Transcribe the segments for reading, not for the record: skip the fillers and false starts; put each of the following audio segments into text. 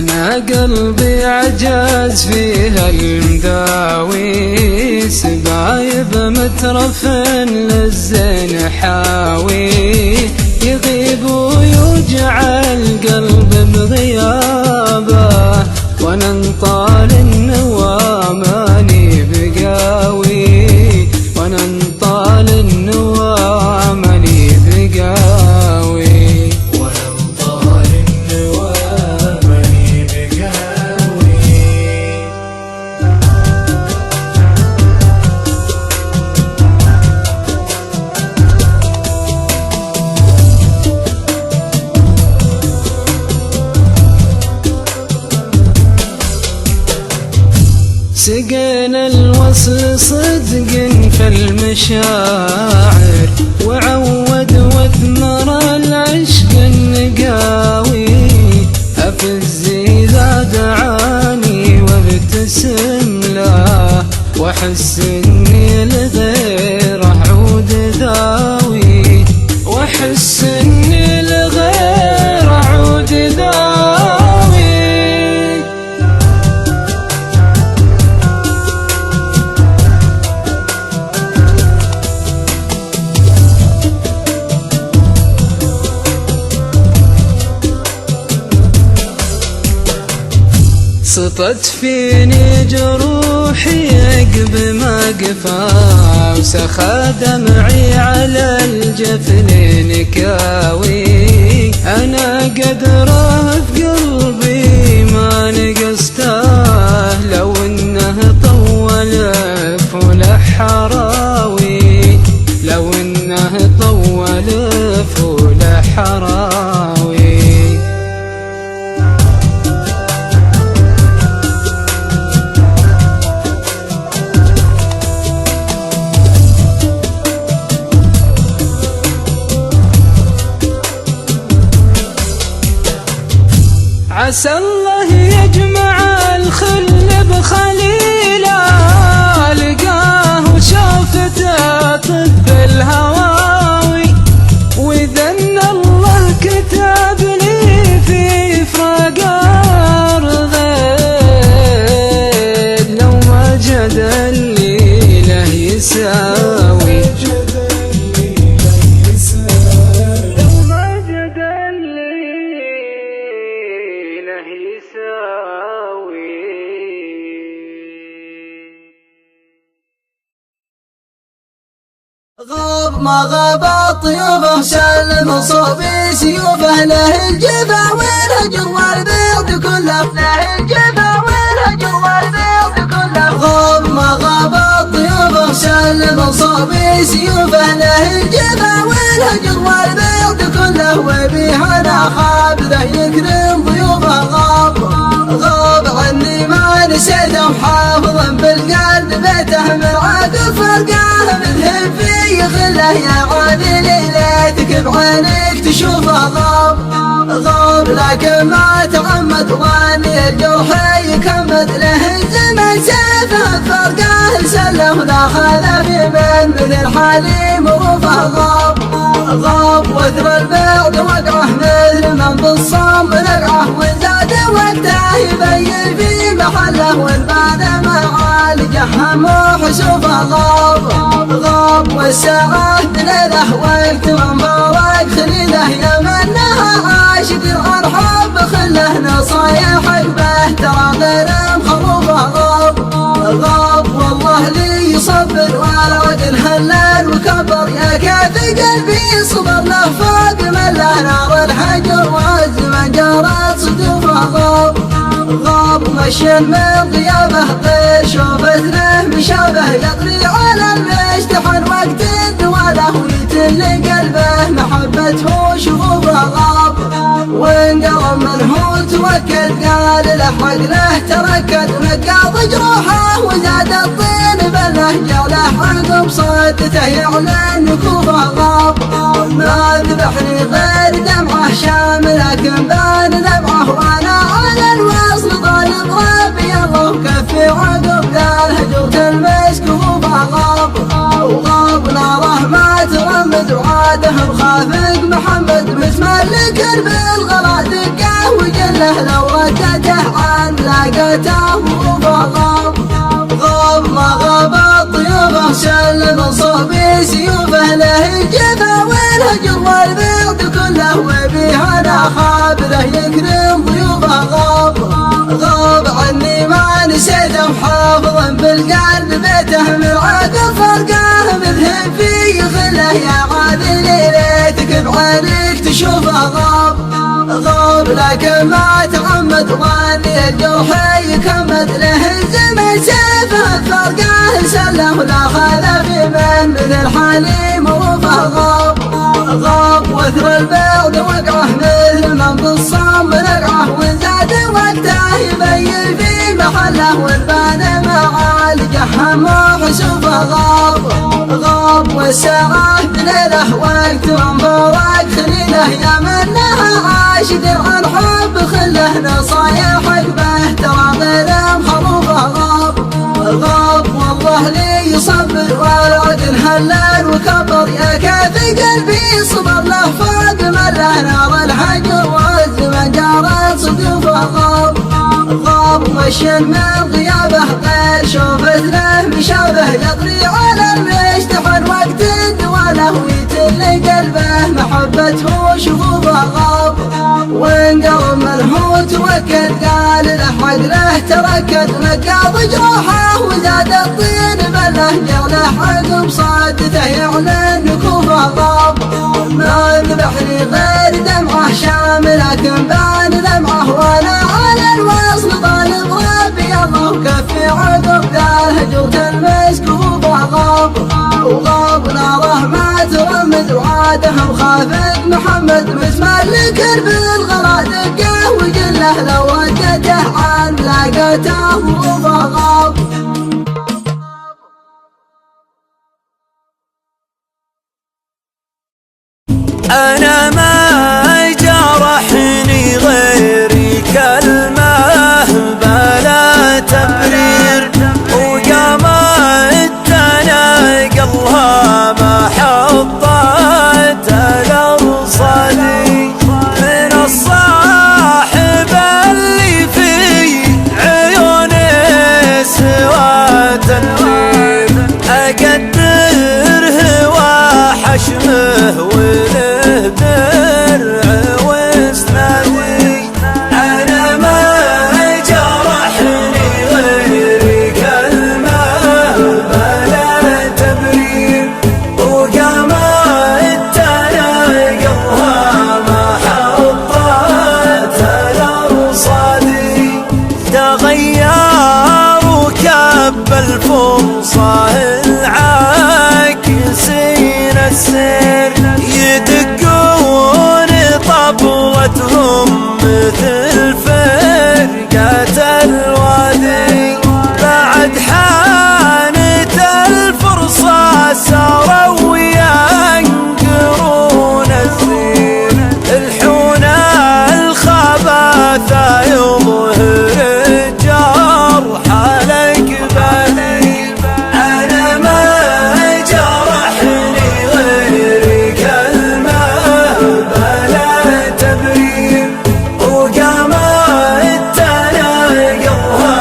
أنا قلبي عجز فيها المداوي، سبايب مترف للزين حاوي، يغيب ويوجع القلب بغيابه، وانا انطال النوى ماني بقاوي، وانا انطال النوى ماني بقاوي، وانا انطال النوى ماني بقاوي. سقينا الوصل صدق في المشاعر، وعود وثمر العشق النقاوي، أفز إذا دعاني وابتسم له، واحس اني لغير اعود ذاوي، واحس اني لغير اعود ذاوي. سطت فيني جروحي عقب ما قفا، وسخى دمعي على الجفن نكاوي، أنا قدره في قلبي ما نقصته، لو إنه طول فله حراوي، لو إنه طول فله حراوي. عسى الله يجمع الخل بخليله، لقاه وشافته طب الهواوي، وإذا إن الله كتب لي في فراق أرض، لو ما جد الليله يساوي، غاب ما غاب طيوبه سلم صوبي سيوفه، له الجبع والهجر والبيض كله، له الجبع والهجر والبيض كله. غاب ما غاب طيوبه سلم صوبي سيوفه، له الجبع والهجر والبيض كله، وبيه انا خاب ذا يكرم ضيوفه. غاب غاب عني ما نسيته، حافظا بالقلب بيته من عقب فرقاه، مذهب في خله يا عادل ليلتك بعينك تشوفه. غاب غاب لكن ما تعمد، ظني الجرح يكمد، له الزمن سيفه فرقاه سله، لا خلف من الحليم رفه. غاب غاب وثر البعد وقعه مثل من بالصام نقعه، وزاد وقته يبين في محله، والبعد معالجه وحشوفه. غاب غاب والساعة ليله وقت من فارق خليله، يا منها عاشق الارحاب خله، نصايح به ترى غير مخروفه. غاب غاب والله لي يصبر والعود الهلال وكبر، يا كيف قلبي صبر له فوق من له نار الحجر والزمن جرت صدوفه. غاب غاب مشي من غيابه غير شوفته مشابه، يطري على المشتحن وقت الدواله، ويتل قلبه محبته شغوفه. غاب وانقرب منه توكل، قال له حق له تركد، ونقاض جروحه وزاد الطين بله، جاله عقب صدته يعلن نكوفه. غاب ما ذبحني غير دمعه شام، لكن بان نبعه وانا على الوصل طالب ربي الله، وكفي عقب ذا الهجر تلمس كفوفه. غاب وغاب ناره ما ترمد، وعاده بخافق محمد متملك بالغلا دقه وجل خله لو ردته عن لاقته فغاب. غاب ما غاب الطيوبه سلم صوبي سيوفه له الجفا والهجر والبعد كله وبيها انا خاب له يكرم ضيوفه. غاب غاب عني ما نسيته محافظا بالقلب بيته من عقب فرقاه مذهب في خله يا عادل ليتك بعينك تشوفه. غاب غاب لكن ما تعمد ظني الجرح يكمد له الزمن سيفه فرقاه سلم لا خلف من مثل حليم ورفه. غاب غاب وثر البعد وقعه مثل من بالصم نقعه وزاد وقته يبين في محله والبان مع الجحم وحسوفه. غاب غاب والساعة بليله وقت انفرق خليله يا منها عاشق عن حب خله نصايح به ترى غير مخروفه. غاب غاب والله لي يصبر والعدل هلال وكبر يا كافي قلبي صبر له فوق مره نار الحجر والزمن جارت صدوفه. غاب غاب مشي من غيابه غير شوفت له مشابه يطري على المشتحن وقت الدواله ويتل قلبه محبته شفوفه. غاب وانقلب منحوت وكل قال له عقله تركت نقاض جروحه وزاد الطين بله جرله عقب صادته يعلن نكوفه. غاب ما ذبحني غير دمعه شامل لكن بان لمعه وانا على الوصل طالب ربي الله وكفي عقب ذا الهجر تلمس كفوفه. غاب وغاب ناره ما ترمد وعاده مخافق محمد متملك بالغلا دقه وجله لو ودته عن لاقته ورفه. غاب أنا ما جرحني غير كلمة بلا تبرير وقامت تناقلها ما حطت الأرصادي من الصاحب اللي في عيونه سوى تنوير أقدره وحشمه الفرصة العاكسين السير يدقون طبلتهم مثل فرقة الوادي بعد حانت الفرصة ساروا وينقرون الزين الحون الخباثة يظهر الجرح لك بالي. أنا ما جرحني غير كلمة بلا تبرير وقامت تناقلها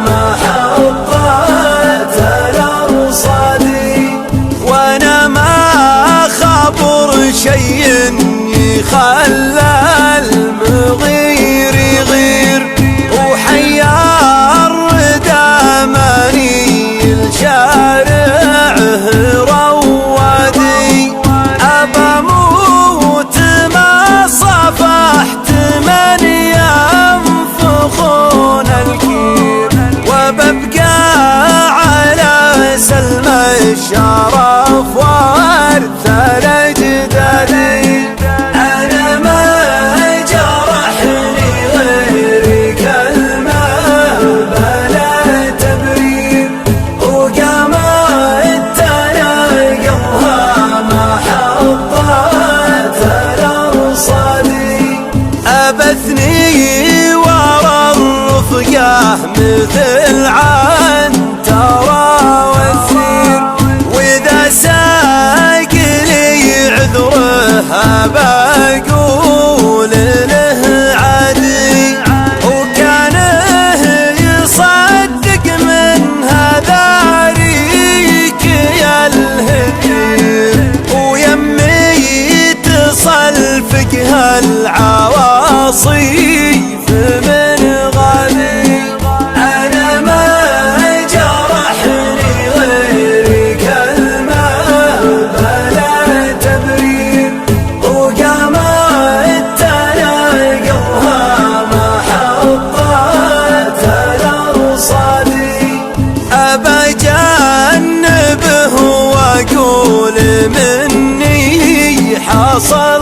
ما حطت الأرصادي وأنا ما خبر شيء يخلى المغير يغير وحيار داماني الشارعه روادي أبا موت ما صفحت من ينفخون الكير وببقى على سلم الشرف وارث الأجدادي. أنا ما جرحني غير كلمة بلا تبرير وقامت تناقلها ما حطت الأرصادي أبثني ورا الرفقة مثل عنترة والثير وإذا ساق لي عذره بقول له عادي مني حصل